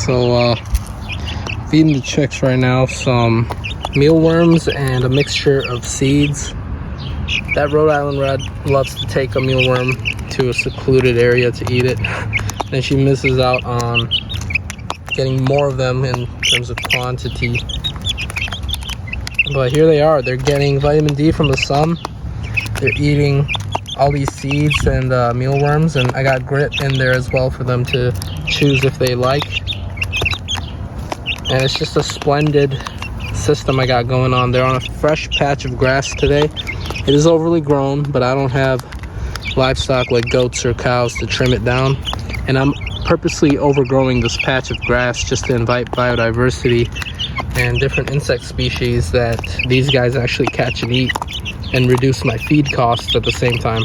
So feeding the chicks right now some mealworms and a mixture of seeds. That Rhode Island Red loves to take a mealworm to a secluded area to eat it, and she misses out on getting more of them in terms of quantity. But here they are, they're getting vitamin D from the sun, they're eating all these seeds and mealworms, and I got grit in there as well for them to choose if they like. And it's just a splendid system I got going on. They're on a fresh patch of grass today. It is overly grown, but I don't have livestock like goats or cows to trim it down, and I'm purposely overgrowing this patch of grass just to invite biodiversity and different insect species that these guys actually catch and eat, and reduce my feed costs at the same time.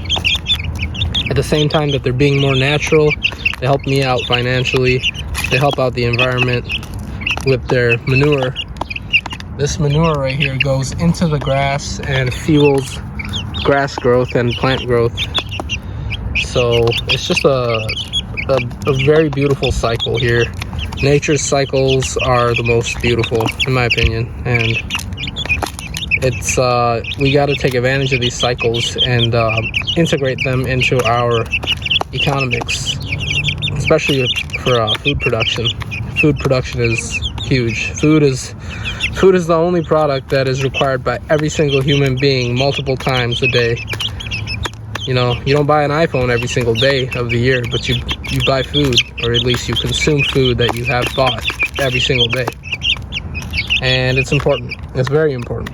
At the same time that they're being more natural, they help me out financially, they help out the environment with their manure. This manure right here goes into the grass and fuels grass growth and plant growth. So it's just a very beautiful cycle here. Nature's cycles are the most beautiful, in my opinion, and it's we got to take advantage of these cycles and integrate them into our economics, especially for food production. Food production is huge. Food is the only product that is required by every single human being multiple times a day. You know, you don't buy an iPhone every single day of the year, but you buy food, or at least you consume food that you have bought every single day. And it's important. It's very important.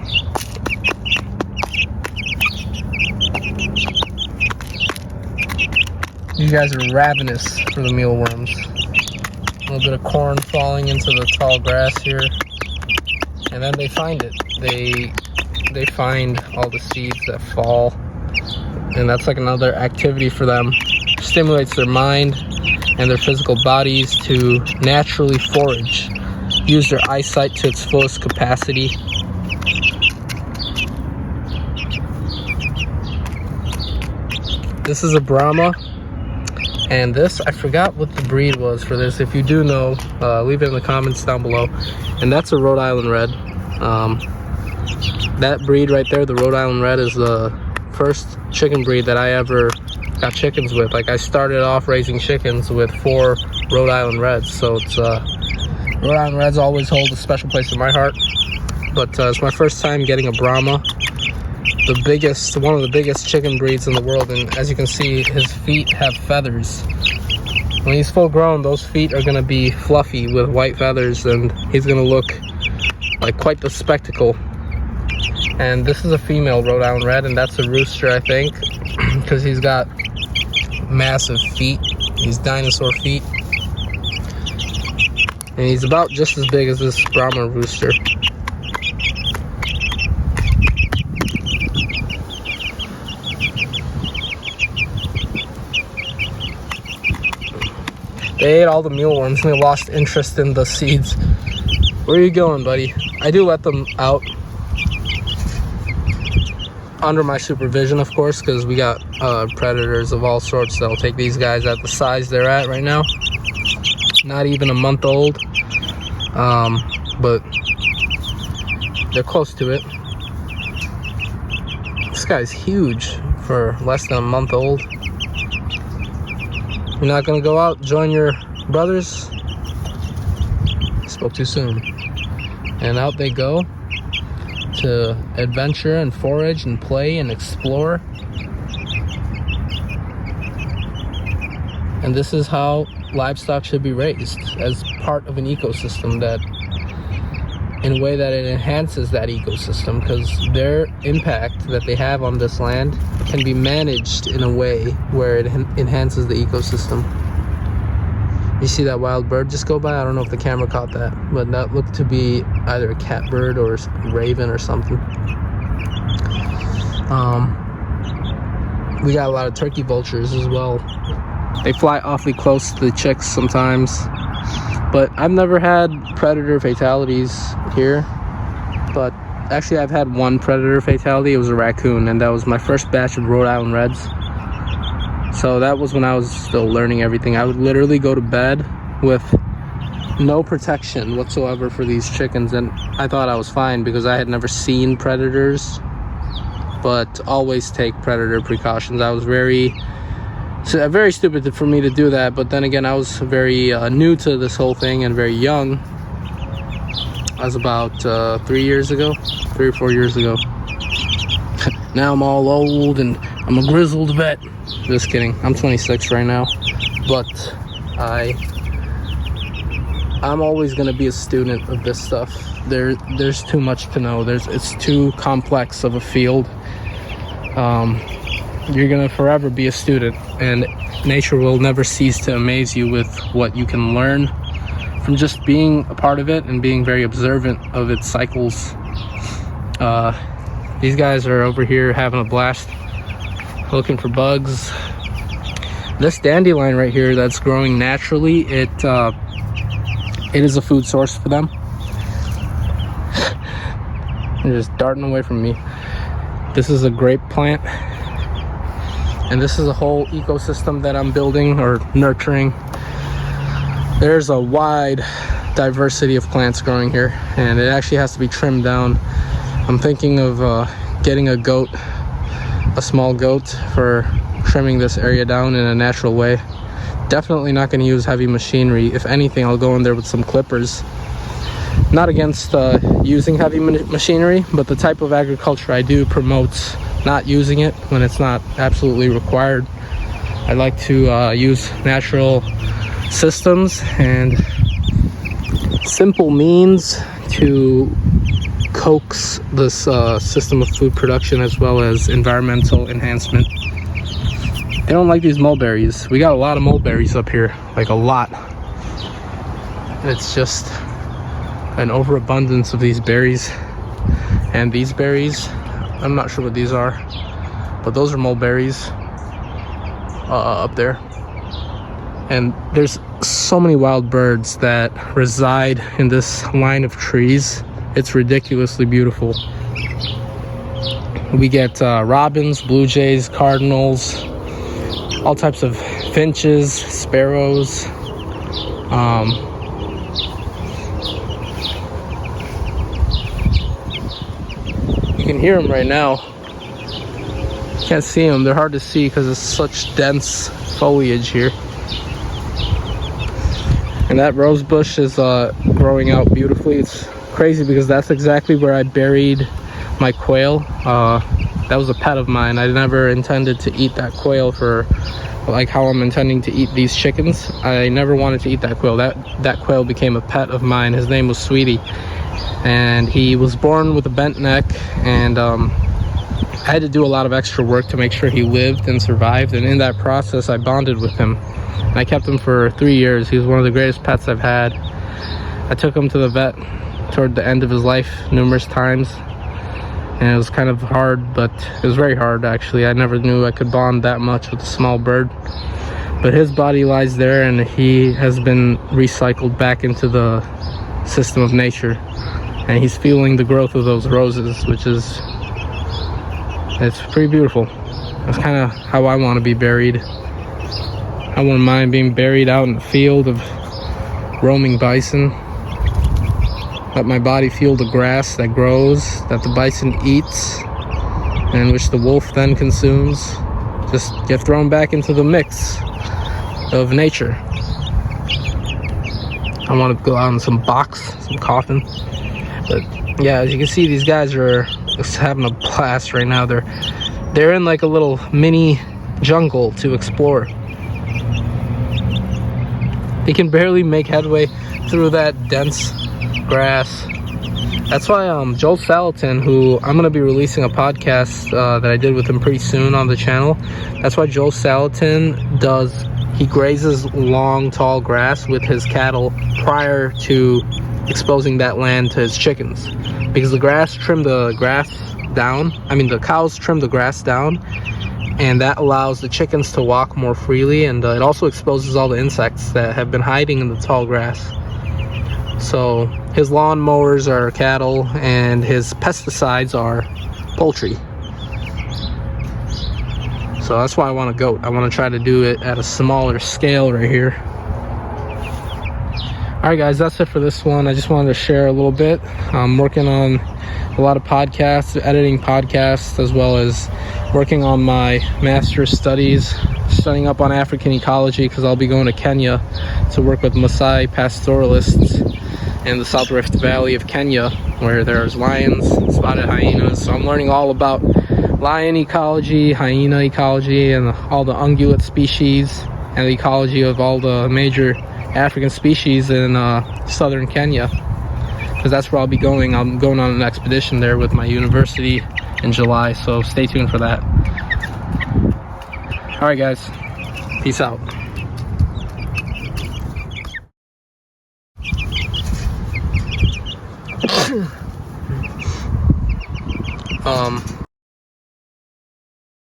You guys are ravenous for the mealworms. A little bit of corn falling into the tall grass here, and then they find it. They find all the seeds that fall, and that's like another activity for them. Stimulates their mind and their physical bodies to naturally forage, use their eyesight to its fullest capacity. This is a Brahma, and this, I forgot what the breed was for this. If you do know, leave it in the comments down below. And that's a Rhode Island Red. That breed right there, the Rhode Island Red, is the first chicken breed that I ever got chickens with. Like, I started off raising chickens with 4 Rhode Island Reds. So it's Rhode Island Reds always hold a special place in my heart. But it's my first time getting a Brahma. One of the biggest chicken breeds in the world, and as you can see, his feet have feathers. When he's full grown, those feet are going to be fluffy with white feathers, and he's going to look like quite the spectacle. And this is a female Rhode Island Red, and that's a rooster, I think, because he's got massive feet, these dinosaur feet, and he's about just as big as this Brahma rooster. They ate all the mealworms and they lost interest in the seeds. Where are you going, buddy? I do let them out under my supervision, of course, because we got predators of all sorts that'll take these guys at the size they're at right now. Not even a month old, but they're close to it. This guy's huge for less than a month old. You're not gonna go out, join your brothers? Spoke too soon. And out they go to adventure and forage and play and explore. And this is how livestock should be raised, as part of an ecosystem, that in a way that it enhances that ecosystem, because their impact that they have on this land can be managed in a way where it enhances the ecosystem. You see that wild bird just go by? I don't know if the camera caught that, but that looked to be either a catbird or a raven or something. We got a lot of turkey vultures as well. They fly awfully close to the chicks sometimes, but I've never had predator fatalities here. But actually, I've had one predator fatality. It was a raccoon, and that was my first batch of Rhode Island Reds. So that was when I was still learning everything. I would literally go to bed with no protection whatsoever for these chickens, and I thought I was fine because I had never seen predators, but always take predator precautions. I was very stupid for me to do that, but then again, I was very new to this whole thing and very young. I was about 3 or 4 years ago. Now I'm all old and I'm a grizzled vet. Just kidding. I'm 26 right now, but I'm always gonna be a student of this stuff. There's too much to know. It's too complex of a field. You're gonna forever be a student, and nature will never cease to amaze you with what you can learn from just being a part of it and being very observant of its cycles. These guys are over here having a blast looking for bugs. This dandelion right here that's growing naturally, it is a food source for them. They're just darting away from me. This is a grape plant, and this is a whole ecosystem that I'm building or nurturing. There's a wide diversity of plants growing here, and it actually has to be trimmed down. I'm thinking of getting a small goat for trimming this area down in a natural way. Definitely not going to use heavy machinery. If anything, I'll go in there with some clippers. Not against using heavy machinery, but the type of agriculture I do promotes not using it when it's not absolutely required. I like to use natural systems and simple means to coax this system of food production as well as environmental enhancement. They don't like these mulberries. We got a lot of mulberries up here, like a lot. It's just an overabundance of these berries. And these berries, I'm not sure what these are, but those are mulberries up there. And there's so many wild birds that reside in this line of trees. It's ridiculously beautiful. We get robins, blue jays, cardinals, all types of finches, sparrows. You can hear them right now. You can't see them. They're hard to see because it's such dense foliage here. And that rose bush is growing out beautifully. It's crazy because that's exactly where I buried my quail. That was a pet of mine. I never intended to eat that quail for like how I'm intending to eat these chickens. I never wanted to eat that quail. That quail became a pet of mine. His name was Sweetie, and he was born with a bent neck, and I had to do a lot of extra work to make sure he lived and survived, and in that process I bonded with him. And I kept him for 3 years. He was one of the greatest pets I've had. I took him to the vet toward the end of his life numerous times, and it was kind of hard, but it was very hard actually. I never knew I could bond that much with a small bird. But his body lies there, and he has been recycled back into the system of nature, and he's feeling the growth of those roses, which is, it's pretty beautiful. That's kind of how I want to be buried. I wouldn't mind being buried out in a field of roaming bison. Let my body feel the grass that grows, that the bison eats, and which the wolf then consumes. Just get thrown back into the mix of nature. I want to go out in some box, some coffin. But yeah, as you can see, these guys are just having a blast right now. They're in like a little mini jungle to explore. They can barely make headway through that dense grass. That's why Joel Salatin, who I'm going to be releasing a podcast that I did with him pretty soon on the channel. That's why Joel Salatin he grazes long, tall grass with his cattle prior to exposing that land to his chickens. Because the cows trim the grass down, and that allows the chickens to walk more freely, and it also exposes all the insects that have been hiding in the tall grass. So his lawn mowers are cattle, and his pesticides are poultry. So that's why I want a goat. I want to try to do it at a smaller scale right here. Alright guys, that's it for this one. I just wanted to share a little bit. I'm working on a lot of podcasts, editing podcasts, as well as working on my master's studies, studying up on African ecology, because I'll be going to Kenya to work with Maasai pastoralists in the South Rift Valley of Kenya, where there's lions, spotted hyenas. So I'm learning all about lion ecology, hyena ecology, and all the ungulate species, and the ecology of all the major African species in southern Kenya, because that's where I'll be going. I'm going on an expedition there with my university in July, so stay tuned for that. Alright guys, peace out.